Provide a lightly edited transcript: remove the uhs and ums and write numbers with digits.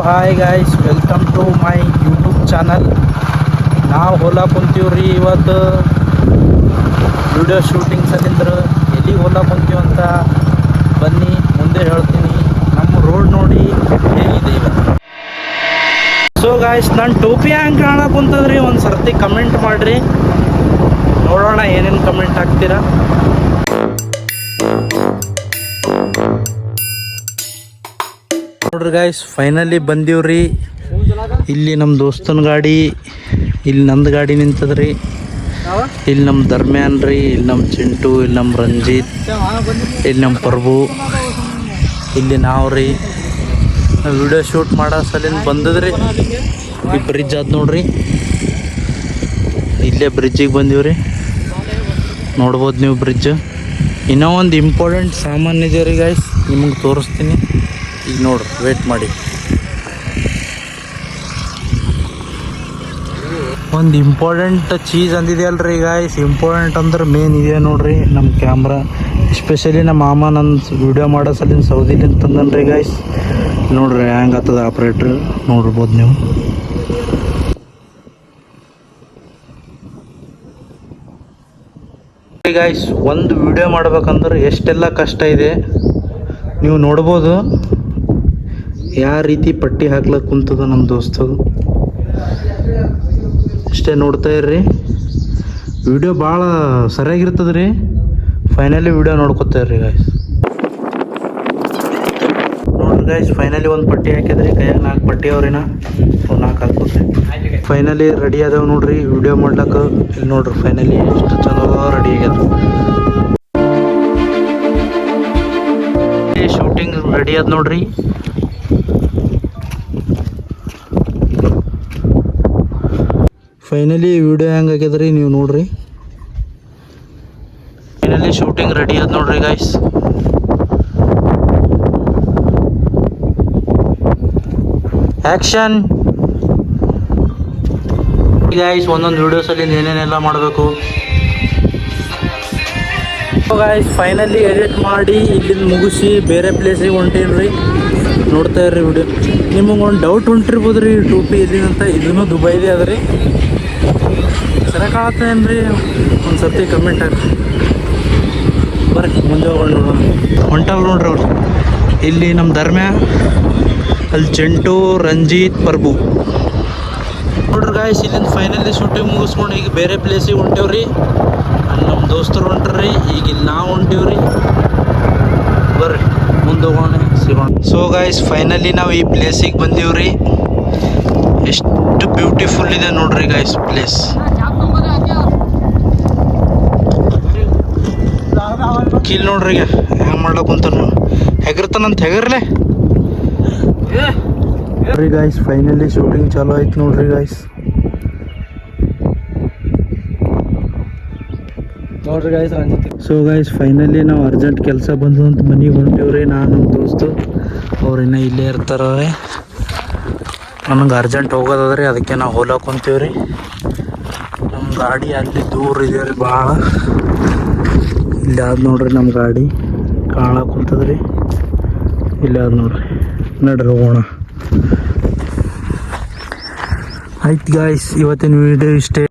Hi guys, welcome to my YouTube channel. ನಾವು ಹೋಲಾಕ್ ಕುಂತೀವ್ರಿ. ಇವತ್ತು ವಿಡಿಯೋ ಶೂಟಿಂಗ್ ಸಲಿಂದ್ರೆ ಎಲ್ಲಿಗೆ ಹೋಲಾಕ್ ಕುಂತೀವಿ ಅಂತ ಬನ್ನಿ ಮುಂದೆ ಹೇಳ್ತೀನಿ. ನಮ್ಮ ರೋಡ್ ನೋಡಿ ಹೇಗಿದೆ ಇವತ್ತು. ಸೊ ಗಾಯ್ಸ್, ನನ್ನ ಟೋಪಿ ಹ್ಯಾಂಗೆ ಕಾಣಕ್ಕೆ ಕುಂತದ್ರಿ ಒಂದು ಸರ್ತಿ ಕಮೆಂಟ್ ಮಾಡಿರಿ, ನೋಡೋಣ ಏನೇನು ಕಮೆಂಟ್ ಹಾಕ್ತೀರಾ. ನೋಡ್ರಿ ಗಾಯ್ಸ್, ಫೈನಲಿ ಬಂದೀವ್ರಿ. ಇಲ್ಲಿ ನಮ್ಮ ದೋಸ್ತನ ಗಾಡಿ, ಇಲ್ಲಿ ನಂದು ಗಾಡಿ ನಿಂತದ್ರಿ. ಇಲ್ಲಿ ನಮ್ಮ ಧರ್ಮ್ಯಾನ್ ರೀ, ಇಲ್ಲಿ ನಮ್ಮ ಚಿಂಟು, ಇಲ್ಲಿ ನಮ್ಮ ರಂಜಿತ್, ಇಲ್ಲಿ ನಮ್ಮ ಪ್ರಭು, ಇಲ್ಲಿ ನಾವು ರೀ ವಿಡಿಯೋ ಶೂಟ್ ಮಾಡೋ ಸಲಿಂದ ಬಂದದ್ರಿ. ಈ ಬ್ರಿಡ್ಜ್ ಆದ ನೋಡ್ರಿ, ಇಲ್ಲೇ ಬ್ರಿಡ್ಜಿಗೆ ಬಂದೀವ್ರಿ. ನೋಡ್ಬೋದು ನೀವು ಬ್ರಿಡ್ಜ್. ಇನ್ನೂ ಒಂದು ಇಂಪಾರ್ಟೆಂಟ್ ಸಾಮಾನು ಇದೆ ರೀ ಗಾಯ್ಸ್, ನಿಮಗೆ ತೋರಿಸ್ತೀನಿ. ಈಗ ನೋಡ್ರಿ, ವೇಟ್ ಮಾಡಿ. ಒಂದು ಇಂಪಾರ್ಟೆಂಟ್ ಚೀಸ್ ಅಂದಿದೆಯಲ್ರಿ ಗಾಯ್ಸ್. ಇಂಪಾರ್ಟೆಂಟ್ ಅಂದ್ರೆ ಮೇನ್ ಇದೆ ನೋಡ್ರಿ, ನಮ್ಮ ಕ್ಯಾಮ್ರಾ. ಎಸ್ಪೆಷಲಿ ನಮ್ಮ ಮಾಮ ನನ್ನ ವಿಡಿಯೋ ಮಾಡೋ ಸಲಿಂದ ಸೌದಿಲಿಂದ ತಂದನ್ರಿ ಗಾಯ್ಸ್. ನೋಡ್ರಿ ಹ್ಯಾಂಗೆ ಆಗ್ತದ ಆಪ್ರೇಟ್ರ್, ನೋಡ್ಬೋದು ನೀವು. ಗಾಯ್ಸ್, ಒಂದು ವಿಡಿಯೋ ಮಾಡ್ಬೇಕಂದ್ರೆ ಎಷ್ಟೆಲ್ಲ ಕಷ್ಟ ಇದೆ ನೀವು ನೋಡ್ಬೋದು. ಯಾವ ರೀತಿ ಪಟ್ಟಿ ಹಾಕ್ಲಕ್ಕೆ ಕುಂತದ ನಮ್ಮ ದೋಸ್ತದು. ಅಷ್ಟೇ ನೋಡ್ತಾ ಇರ್ರಿ, ವಿಡಿಯೋ ಭಾಳ ಸರಿಯಾಗಿರ್ತದೆ ರೀ. ಫೈನಲಿ ವಿಡಿಯೋ ನೋಡ್ಕೊತಾ ಇರ್ರಿ ಗಾಯ್ಸ್. ನೋಡ್ರಿ ಗಾಯ್ಸ್, ಫೈನಲಿ ಒಂದು ಪಟ್ಟಿ ಹಾಕಿದ್ರಿ. ಕೈಯಾಗ 4 ಪಟ್ಟಿ ಅವ್ರಿನ 4 ಹಾಕ್ಬೋದು. ಫೈನಲಿ ರೆಡಿ ಆದವು ನೋಡ್ರಿ ವಿಡಿಯೋ ಮಾಡ್ಲಕ್ಕೆ. ಇಲ್ಲಿ ನೋಡ್ರಿ ಫೈನಲಿ ಎಷ್ಟು ಚಲೋ ರೆಡಿ ಆಗ್ಯದ. ಶೂಟಿಂಗ್ ರೆಡಿ ಆದ ನೋಡ್ರಿ. ಫೈನಲಿ ವಿಡಿಯೋ ಹೆಂಗೆ ಆಗ್ಯದ್ರಿ ನೀವು ನೋಡ್ರಿ. ಫೈನಲಿ ಶೂಟಿಂಗ್ ರೆಡಿ ಆದ ನೋಡ್ರಿ ಗಾಯ್ಸ್. Action guys. ಒಂದೊಂದು ವಿಡಿಯೋಸಲ್ಲಿ ಏನೇನೆಲ್ಲ ಮಾಡಬೇಕು ಗಾಯ್ಸ್. ಫೈನಲಿ ಎಡಿಟ್ ಮಾಡಿ ಇಲ್ಲಿಂದ ಮುಗಿಸಿ ಬೇರೆ ಪ್ಲೇಸಿಗೆ ಹೊಂಟೀನಿ. ನೋಡ್ತಾ ಇರ್ರಿ ವಿಡಿಯೋ. ನಿಮಗೆ ಒಂದು ಡೌಟ್ ಹೊಂಟಿರ್ಬೋದು ರೀ, ಟೋಪಿ ಎಲ್ಲಿಂತ. ಇದನ್ನು ದುಬೈದೇ ಅದ ರೀ. ಸರಿಯಾಗಿ ಕಾಣತ್ತೇನು ರೀ? ಒಂದು ಸರ್ತಿ ಕಮೆಂಟ್ ಹಾಕಿ ಬರ್ರಿ, ಮುಂದೆ ಹೋಗೋಣ ನೋಡೋಣ. ಹೊಂಟಲ್ ನೋಡ್ರಿ ಅವ್ರು. ಇಲ್ಲಿ ನಮ್ಮ ಧರ್ಮ್ಯ, ಅಲ್ಲಿ ಚಿಂಟು, ರಂಜಿತ್, ಪ್ರಭು. ನೋಡ್ರಿ ಗಾಯ್ಸ್, ಇಲ್ಲಿಂದ ಫೈನಲಿ ಶೂಟಿಂಗ್ ಮುಗಿಸ್ಕೊಂಡು ಈಗ ಬೇರೆ ಪ್ಲೇಸಿಗೆ ಹೊಂಟೇವ್ರಿ. ಅಲ್ಲಿ ನಮ್ಮ ದೋಸ್ತರು ಹೊಂಟ್ರಿ, ಈಗ ಇಲ್ಲಿ ನಾವು ಹೊಂಟೀವ್ರಿ. ಬರ್ರಿ ಮುಂದೆ ಹೋಗೋಣ, ಸಿಗೋಣ. ಸೊ ಗಾಯ್ಸ್, ಫೈನಲಿ ನಾವು ಈ ಪ್ಲೇಸಿಗೆ ಬಂದೀವ್ರಿ. ಎಷ್ಟು ಬ್ಯೂಟಿಫುಲ್ ಇದೆ ನೋಡ್ರಿ ಗಾಯ್ಸ್ ಪ್ಲೇಸ್. ಕೀಲ್ ನೋಡ್ರಿ ಹ್ಯಾಂಗ ಮಾಡ್ಲಕ್ ಕುಂತ ಹೆಗರ್ತಾನಂತ ಹೆಗರ್ಲೆ ನೋಡ್ರಿ ಗಾಯ್ಸ್. ಫೈನಲಿ ಶೂಟಿಂಗ್ ಚಾಲೂ ಆಯ್ತು ನೋಡ್ರಿ ಗಾಯ್ಸ್. ನೋಡ್ರಿ ಗಾಯ್ಸ್. ಸೊ ಗಾಯ್ಸ್, ಫೈನಲಿ ನಾವು ಅರ್ಜೆಂಟ್ ಕೆಲಸ ಬಂದು ಅಂತ ಮನೆಗೆ ಹೊಂಟೀವ್ರಿ. ನಾನು ನಮ್ಮ ದೋಸ್ತು ಅವ್ರು ಇನ್ನೂ ಇಲ್ಲೇ ಇರ್ತಾರ್ರಿ. ನನಗೆ ಅರ್ಜೆಂಟ್ ಹೋಗೋದದ್ರಿ, ಅದಕ್ಕೆ ನಾವು ಹೋಲಾಕ್ ಕುಂತೀವ್ರಿ. ನಮ್ಮ ಗಾಡಿ ಅಲ್ಲಿ ದೂರ ಇದೆ ರೀ ಭಾಳ. ಇಲ್ಲಿ ಆದ ನೋಡ್ರಿ ನಮ್ಮ ಗಾಡಿ ಕಾಣಕ್ಕೆ ಕುಂತದ್ರಿ. ಇಲ್ಲಿ ಆದ ನೋಡ್ರಿ, ನಡ್ರಿ ಹೋಗೋಣ. ಆಯ್ತು ಗಾಯ್ಸ್, ಇವತ್ತಿನ ವಿಡಿಯೋ ಇಷ್ಟೇ.